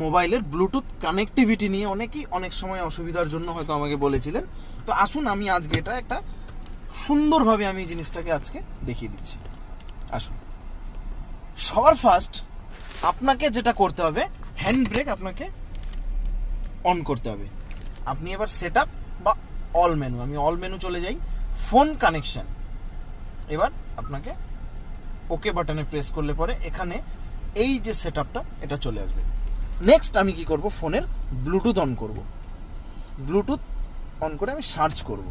মোবাইলের Bluetooth connectivity নিয়ে অনেকেই অনেক সময় অসুবিধার জন্য হয়তো আমাকে বলেছিলেন। তো আসুন আমি আজকে এটা একটা সুন্দরভাবে আমি জিনিসটাকে আজকে দেখিয়ে দিচ্ছি। আসুন, সবার ফার্স্ট আপনাকে যেটা করতে হবে, হ্যান্ড ব্রেক আপনাকে অন করতে হবে। আপনি এবার সেট আপ বা অল মেনু, আমি অল মেনু চলে যাই, ফোন কানেকশন। এবার আপনাকে ওকে বাটনে প্রেস করলে পরে এখানে এই যে সেট আপটা এটা চলে আসবে। নেক্সট আমি কি করব, ফোনের ব্লুটুথ অন করব। ব্লুটুথ অন করে আমি সার্চ করব।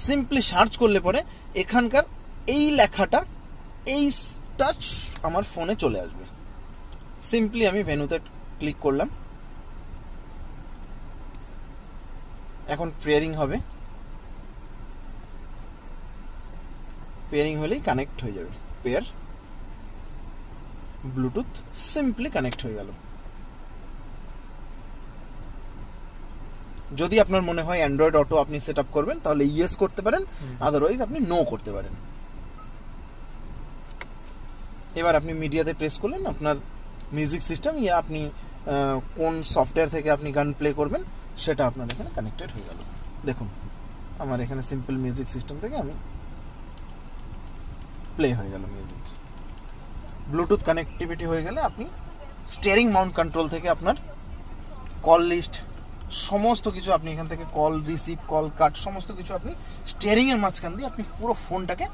সিম্পলি সার্চ করলে পরে এখানকার এই লেখাটা এইটা আমার ফোনে চলে আসবে। সিম্পলি আমি ভেন্যুতে ক্লিক করলাম, এখন পেয়ারিং হবে, পেয়ারিং হলেই কানেক্ট হয়ে যাবে। পেয়ার ব্লুটুথ সিম্পলি কানেক্ট হয়ে গেল। যদি আপনার মনে হয় অ্যান্ড্রয়েড অটো আপনি সেট আপ করবেন তাহলে ইয়েস করতে পারেন, আদারওয়াইজ আপনি নো করতে পারেন। এবার আপনি মিডিয়াতে প্রেস করলেন, আপনার মিউজিক সিস্টেম ইয়া আপনি কোন সফটওয়্যার থেকে আপনি গান প্লে করবেন সেটা আপনার এখানে কানেক্টেড হয়ে গেল। দেখুন আমার এখানে সিম্পল মিউজিক সিস্টেম থেকে আমি প্লে হয়ে গেল মিউজিক। ব্লুটুথ কানেক্টিভিটি হয়ে গেলে আপনি স্টিয়ারিং মাউন্ট কন্ট্রোল থেকে আপনার কল লিস্ট সমস্ত কিছু আপনি এখান থেকে কল রিসিভ, কল কাট সমস্ত কিছু আপনি স্টিয়ারিং এর মাঝখান দিয়ে আপনি পুরো ফোনটাকে